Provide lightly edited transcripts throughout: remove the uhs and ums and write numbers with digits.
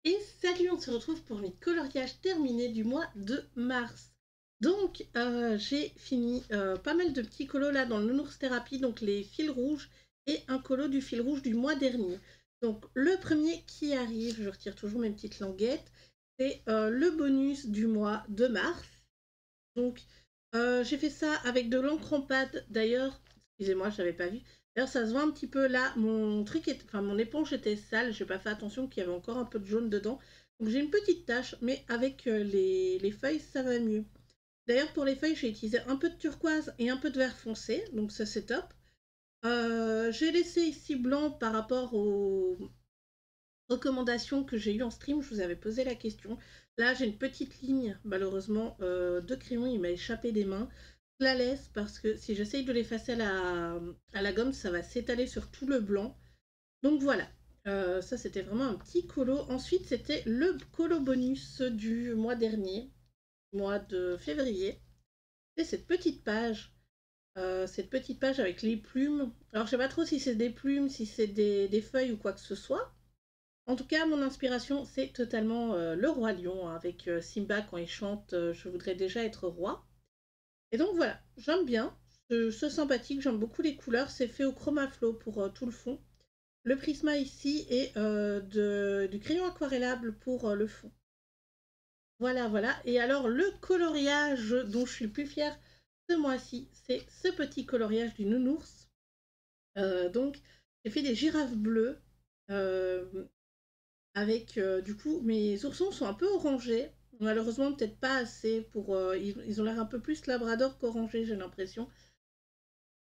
Et salut, on se retrouve pour mes coloriages terminés du mois de mars. Donc, j'ai fini pas mal de petits colos là dans le Nounours Thérapie, donc les fils rouges et un colo du fil rouge du mois dernier. Donc, le premier qui arrive, je retire toujours mes petites languettes, c'est le bonus du mois de mars. Donc, j'ai fait ça avec de l'encre en pâte. D'ailleurs, excusez-moi, je n'avais pas vu. D'ailleurs, ça se voit un petit peu là. Mon éponge était sale. J'ai pas fait attention qu'il y avait encore un peu de jaune dedans. Donc, j'ai une petite tache, mais avec les feuilles, ça va mieux. D'ailleurs, pour les feuilles, j'ai utilisé un peu de turquoise et un peu de vert foncé. Donc, ça, c'est top. J'ai laissé ici blanc par rapport aux recommandations que j'ai eues en stream. Je vous avais posé la question. Là, j'ai une petite ligne, malheureusement, de crayon. Il m'a échappé des mains. Je la laisse parce que si j'essaye de l'effacer à la gomme, ça va s'étaler sur tout le blanc. Donc voilà. Ça, c'était vraiment un petit colo. Ensuite, c'était le colo bonus du mois dernier, mois de février. C'est cette petite page avec les plumes. Alors, je sais pas trop si c'est des plumes, si c'est des feuilles ou quoi que ce soit. En tout cas, mon inspiration, c'est totalement le roi lion, hein, avec Simba quand il chante Je voudrais déjà être roi. Et donc voilà, j'aime bien, c'est sympathique, j'aime beaucoup les couleurs, c'est fait au chromaflow pour tout le fond. Le prisma ici est du crayon aquarellable pour le fond. Voilà, voilà. Et alors, le coloriage dont je suis le plus fière ce mois-ci, c'est ce petit coloriage du nounours. Donc, j'ai fait des girafes bleues. euh, Avec du coup mes oursons sont un peu orangés, malheureusement peut-être pas assez pour ils ont l'air un peu plus labrador qu'orangés, j'ai l'impression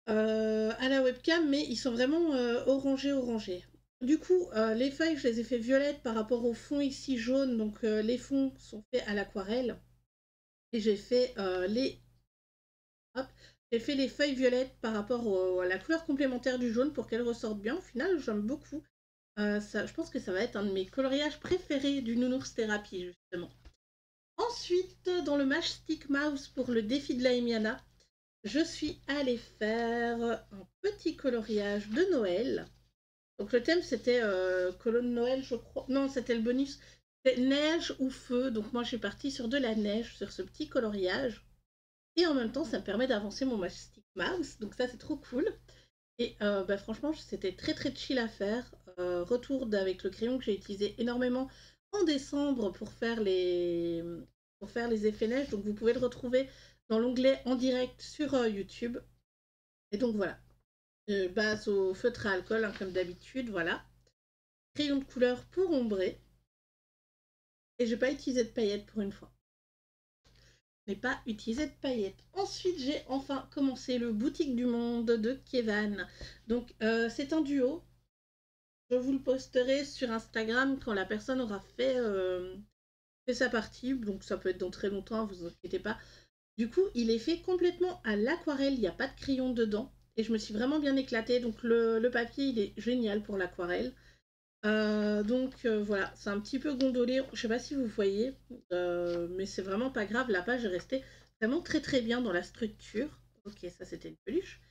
à la webcam, mais ils sont vraiment orangés. Du coup les feuilles je les ai fait violettes par rapport au fond ici jaune, donc les fonds sont faits à l'aquarelle et j'ai fait hop, j'ai fait les feuilles violettes par rapport à la couleur complémentaire du jaune pour qu'elles ressortent bien. Au final j'aime beaucoup. Je pense que ça va être un de mes coloriages préférés du Nounours Thérapie, justement. Ensuite, dans le Match Stick Mouse pour le défi de la Emiana, je suis allée faire un petit coloriage de Noël. Donc le thème c'était colonne Noël, je crois. Non, c'était le bonus. C'était neige ou feu. Donc moi je suis partie sur de la neige, sur ce petit coloriage. Et en même temps, ça me permet d'avancer mon Match Stick Mouse. Donc ça, c'est trop cool. Et franchement, c'était très très chill à faire. Retour avec le crayon que j'ai utilisé énormément en décembre pour faire les effets neige. Donc vous pouvez le retrouver dans l'onglet en direct sur YouTube. Et donc voilà, base au feutre à alcool, hein, comme d'habitude, voilà. Crayon de couleur pour ombrer. Et j'ai pas utilisé de paillettes pour une fois. Je n'ai pas utilisé de paillettes. Ensuite, j'ai enfin commencé le Boutique du Monde de Kevan. Donc c'est un duo. Je vous le posterai sur Instagram quand la personne aura fait sa partie. Donc ça peut être dans très longtemps, vous inquiétez pas. Du coup, il est fait complètement à l'aquarelle, il n'y a pas de crayon dedans. Et je me suis vraiment bien éclatée. Donc le papier, il est génial pour l'aquarelle. Voilà, c'est un petit peu gondolé. Je sais pas si vous voyez, mais c'est vraiment pas grave. La page est restée vraiment très très bien dans la structure. Ok, ça c'était une peluche.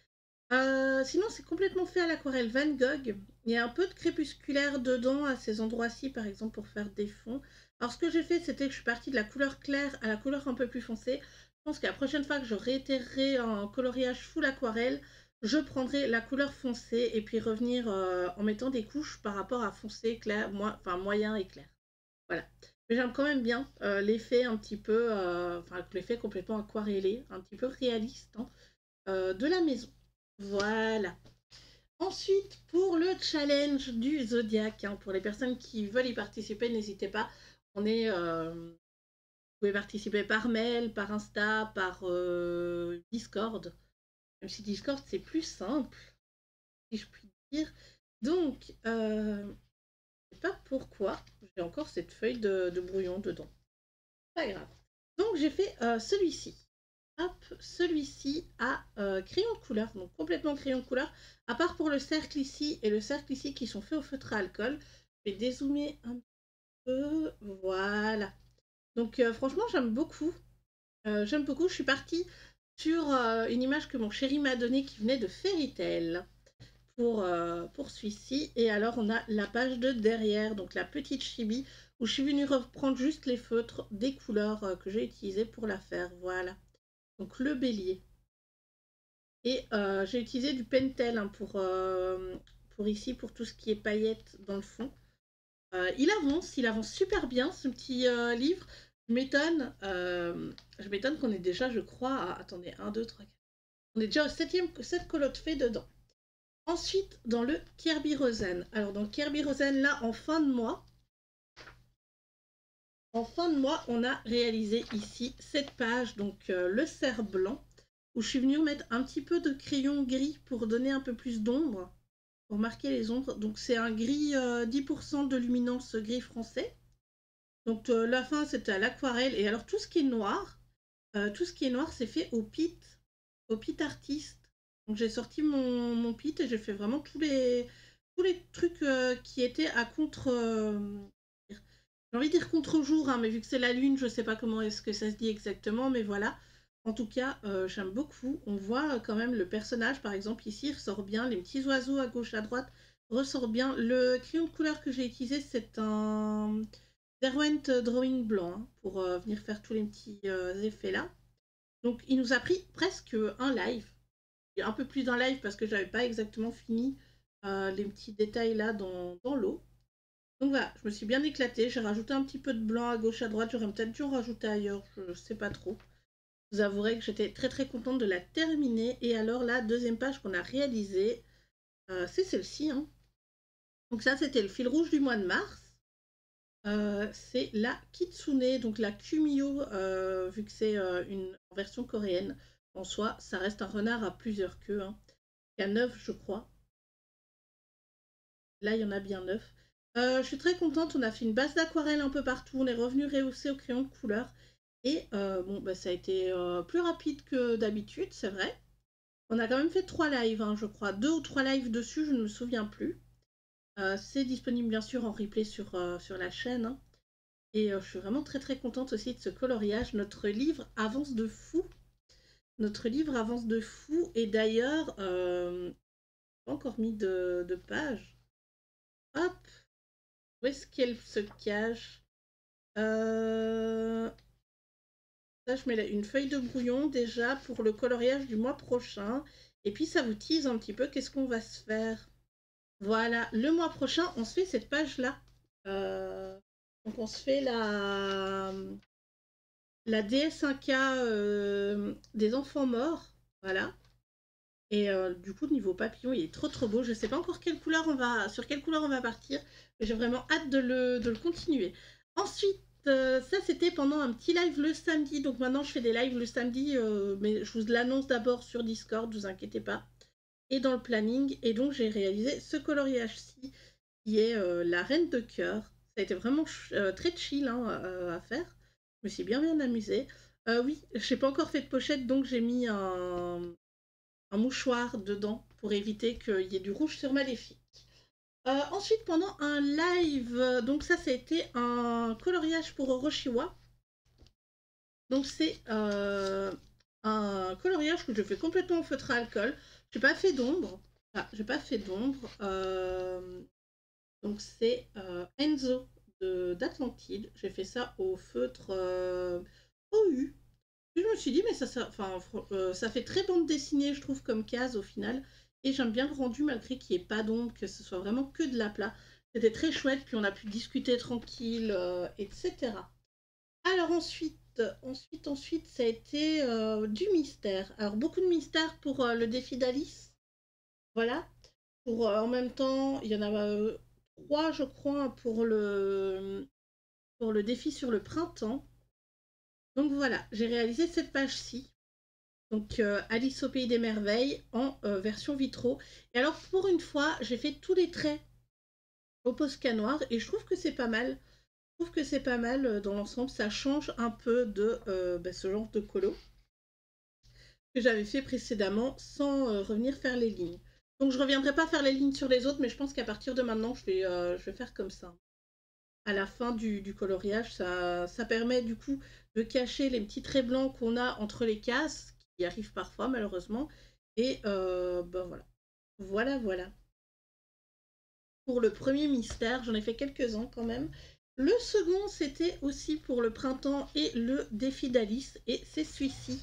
Sinon, c'est complètement fait à l'aquarelle Van Gogh. Il y a un peu de crépusculaire dedans à ces endroits-ci, par exemple, pour faire des fonds. Alors, ce que j'ai fait, c'était que je suis partie de la couleur claire à la couleur un peu plus foncée. Je pense que la prochaine fois que je réitérerai un coloriage full aquarelle, je prendrai la couleur foncée et puis revenir en mettant des couches par rapport à foncé, clair, moyen et clair. Voilà. Mais j'aime quand même bien l'effet un petit peu, l'effet complètement aquarellé, un petit peu réaliste, hein, de la maison. Voilà. Ensuite, pour le challenge du Zodiac, hein, pour les personnes qui veulent y participer, n'hésitez pas. Vous pouvez participer par mail, par Insta, par Discord. Même si Discord, c'est plus simple, si je puis dire. Donc, je sais pas pourquoi, j'ai encore cette feuille de brouillon dedans. Pas grave. Donc, j'ai fait celui-ci. Hop, celui-ci a crayon de couleur, donc complètement crayon de couleur, à part pour le cercle ici et le cercle ici qui sont faits au feutre à alcool. Je vais dézoomer un peu, voilà. Donc franchement j'aime beaucoup, je suis partie sur une image que mon chéri m'a donnée qui venait de Fairy Tail pour celui-ci. Et alors on a la page de derrière, donc la petite chibi, où je suis venue reprendre juste les feutres des couleurs que j'ai utilisées pour la faire. Voilà, donc le bélier. Et j'ai utilisé du Pentel hein, pour ici, pour tout ce qui est paillettes dans le fond. Il avance super bien ce petit livre. Je m'étonne qu'on est déjà, je crois, attendez, 1, 2, 3, 4. On est déjà au 7 colottes fait dedans. Ensuite, dans le Kirby Rosen. Alors, dans le Kirby Rosen, là, en fin de mois, on a réalisé ici cette page, donc le cerf blanc, où je suis venue mettre un petit peu de crayon gris pour donner un peu plus d'ombre, pour marquer les ombres. Donc, c'est un gris 10% de luminance gris français. Donc, la fin, c'était à l'aquarelle. Et alors, tout ce qui est noir, c'est fait au pit artiste. Donc j'ai sorti mon pit et j'ai fait vraiment tous les trucs qui étaient à contre... j'ai envie de dire contre-jour, hein, mais vu que c'est la lune, je sais pas comment est-ce que ça se dit exactement, mais voilà. En tout cas, j'aime beaucoup. On voit quand même le personnage, par exemple, ici, ressort bien. Les petits oiseaux à gauche, à droite ressort bien. Le crayon de couleur que j'ai utilisé, c'est un Derwent Drawing blanc, hein, pour venir faire tous les petits effets là. Donc il nous a pris presque un live, un peu plus d'un live parce que j'avais pas exactement fini les petits détails là dans l'eau. Donc voilà, je me suis bien éclatée, j'ai rajouté un petit peu de blanc à gauche à droite, j'aurais peut-être dû en rajouter ailleurs, je sais pas trop. Je vous avouerai que j'étais très très contente de la terminer. Et alors la deuxième page qu'on a réalisée, c'est celle-ci. Hein. Donc ça c'était le fil rouge du mois de mars. C'est la Kitsune, donc la Kumio, vu que c'est une version coréenne. En soi, ça reste un renard à plusieurs queues. Hein. Il y a 9, je crois. Là, il y en a bien 9. Je suis très contente. On a fait une base d'aquarelle un peu partout. On est revenu rehausser au crayon de couleur. Et bon, bah, ça a été plus rapide que d'habitude, c'est vrai. On a quand même fait 3 lives, hein, je crois. 2 ou 3 lives dessus, je ne me souviens plus. C'est disponible bien sûr en replay sur la chaîne. Hein. Et je suis vraiment très très contente aussi de ce coloriage. Notre livre avance de fou. Et d'ailleurs, pas encore mis de page. Hop, où est-ce qu'elle se cache Ça, je mets une feuille de brouillon déjà pour le coloriage du mois prochain. Et puis ça vous tease un petit peu qu'est-ce qu'on va se faire. Voilà, le mois prochain, on se fait cette page-là. Donc on se fait la DS1K des enfants morts. Voilà. Et du coup, niveau papillon, il est trop trop beau. Je sais pas encore sur quelle couleur on va partir, mais j'ai vraiment hâte de le continuer. Ensuite, ça c'était pendant un petit live le samedi. Donc maintenant, je fais des lives le samedi, mais je vous l'annonce d'abord sur Discord, ne vous inquiétez pas. Et dans le planning. Et donc, j'ai réalisé ce coloriage-ci, qui est la reine de cœur. Ça a été vraiment très chill hein, à faire. Je me suis bien bien amusée. Oui, je n'ai pas encore fait de pochette, donc j'ai mis un mouchoir dedans pour éviter qu'il y ait du rouge sur Maléfique. Ensuite, pendant un live, donc ça a été un coloriage pour Oroshiwa. Donc c'est un coloriage que je fais complètement en feutre à alcool. J'ai pas fait d'ombre. J'ai pas fait d'ombre. Donc c'est Enzo d'Atlantide. J'ai fait ça au feutre OU. Puis je me suis dit, mais ça fait très bande dessinée, je trouve, comme case au final. Et j'aime bien le rendu, malgré qu'il n'y ait pas d'ombre, que ce soit vraiment que de l'aplat. C'était très chouette, puis on a pu discuter tranquille, etc. Alors ensuite, ça a été du mystère. Alors beaucoup de mystère pour le défi d'Alice. Voilà. Pour en même temps, il y en a 3, je crois, pour le défi sur le printemps. Donc voilà, j'ai réalisé cette page-ci. Donc Alice au pays des merveilles en version vitro. Et alors pour une fois, j'ai fait tous les traits au Posca noir et je trouve que c'est pas mal. Je trouve que c'est pas mal dans l'ensemble. Ça change un peu de ce genre de colo que j'avais fait précédemment sans revenir faire les lignes. Donc je reviendrai pas faire les lignes sur les autres, mais je pense qu'à partir de maintenant, je vais faire comme ça. À la fin du coloriage, ça permet du coup de cacher les petits traits blancs qu'on a entre les cases, qui arrivent parfois malheureusement. Et ben voilà. Voilà. pour le premier mystère. J'en ai fait quelques-uns quand même. Le second, c'était aussi pour le printemps et le défi d'Alice. Et c'est celui-ci.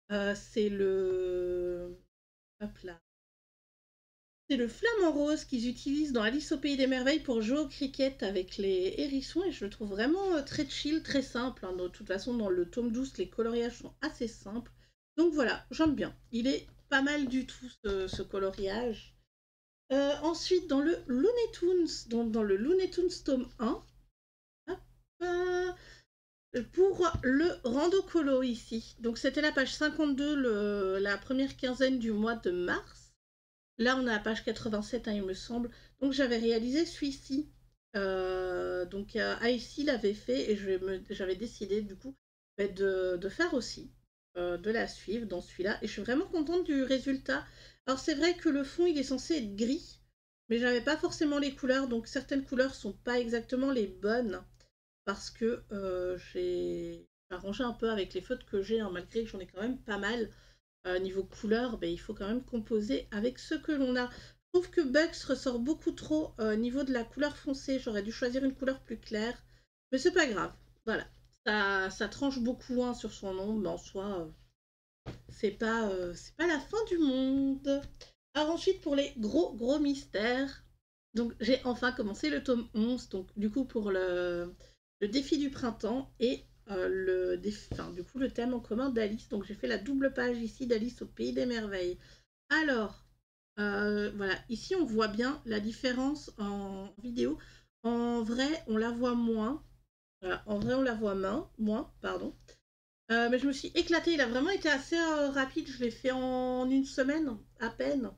C'est le... Hop là. C'est le flamant rose qu'ils utilisent dans Alice au Pays des Merveilles pour jouer au cricket avec les hérissons. Et je le trouve vraiment très chill, très simple. Hein. De toute façon, dans le tome 12, les coloriages sont assez simples. Donc voilà, j'aime bien. Il est pas mal du tout, ce coloriage. Ensuite, dans le Looney Tunes, dans le Looney Tunes tome 1, hop, pour le rando colo ici. Donc c'était la page 52, la première quinzaine du mois de mars. Là, on est à la page 87, hein, il me semble. Donc j'avais réalisé celui-ci. Donc Icy l'avait fait et j'avais décidé du coup de faire aussi, de la suivre dans celui-là. Et je suis vraiment contente du résultat. Alors c'est vrai que le fond il est censé être gris, mais j'avais pas forcément les couleurs, donc certaines couleurs sont pas exactement les bonnes parce que j'ai arrangé un peu avec les fautes que j'ai, hein, malgré que j'en ai quand même pas mal. Niveau couleur, ben, il faut quand même composer avec ce que l'on a. Je trouve que Bugs ressort beaucoup trop au niveau de la couleur foncée. J'aurais dû choisir une couleur plus claire. Mais c'est pas grave. Voilà. Ça tranche beaucoup hein, sur son nom, mais en soi, c'est pas la fin du monde. Alors ensuite, pour les gros mystères. Donc j'ai enfin commencé le tome 11. Donc du coup, pour le défi du printemps et du coup, le thème en commun d'Alice. Donc j'ai fait la double page ici d'Alice au Pays des Merveilles. Alors, voilà, ici on voit bien la différence en vidéo. En vrai, on la voit moins. Voilà, en vrai, on la voit moins, pardon. Mais je me suis éclatée. Il a vraiment été assez rapide. Je l'ai fait en une semaine à peine.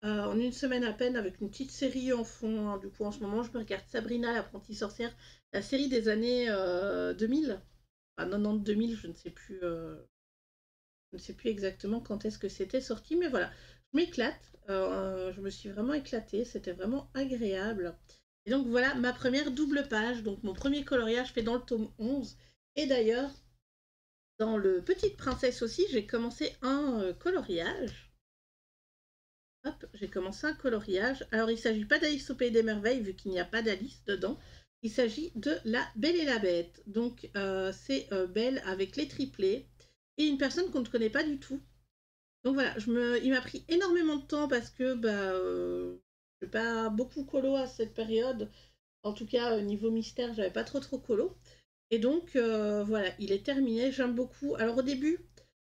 En une semaine à peine avec une petite série en fond. Hein. Du coup, en ce moment, je me regarde Sabrina, l'apprentie sorcière, la série des années 2000. Enfin, 90-2000, je ne sais plus exactement quand est-ce que c'était sorti, mais voilà, je m'éclate. Je me suis vraiment éclatée, c'était vraiment agréable. Et donc voilà ma première double page, donc mon premier coloriage fait dans le tome 11. Et d'ailleurs, dans le Petite Princesse aussi, j'ai commencé un coloriage. Hop, j'ai commencé un coloriage. Alors, il ne s'agit pas d'Alice au Pays des Merveilles, vu qu'il n'y a pas d'Alice dedans. Il s'agit de La Belle et la Bête. Donc, c'est Belle avec les triplés et une personne qu'on ne connaît pas du tout. Donc voilà, il m'a pris énormément de temps parce que je n'ai pas beaucoup colo à cette période. En tout cas, niveau mystère, j'avais pas trop colo. Et donc, voilà, il est terminé. J'aime beaucoup. Alors, au début,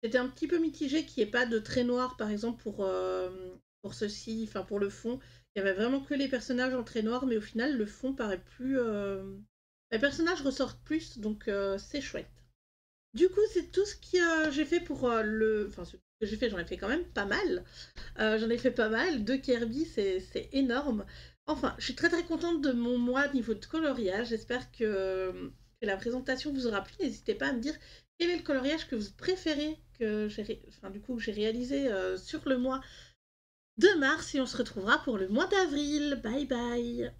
c'était un petit peu mitigé qu'il n'y ait pas de trait noir, par exemple, pour ceci, enfin, pour le fond. Il y avait vraiment que les personnages en trait noir, mais au final, le fond paraît plus. Les personnages ressortent plus, donc c'est chouette. Du coup, c'est tout ce que j'ai fait pour le. Enfin, ce que j'ai fait, j'en ai fait quand même pas mal. J'en ai fait pas mal. De Kirby, c'est énorme. Enfin, je suis très contente de mon mois niveau de coloriage. J'espère que la présentation vous aura plu. N'hésitez pas à me dire quel est le coloriage que vous préférez que j'ai réalisé sur le mois de mars. Et on se retrouvera pour le mois d'avril. Bye bye.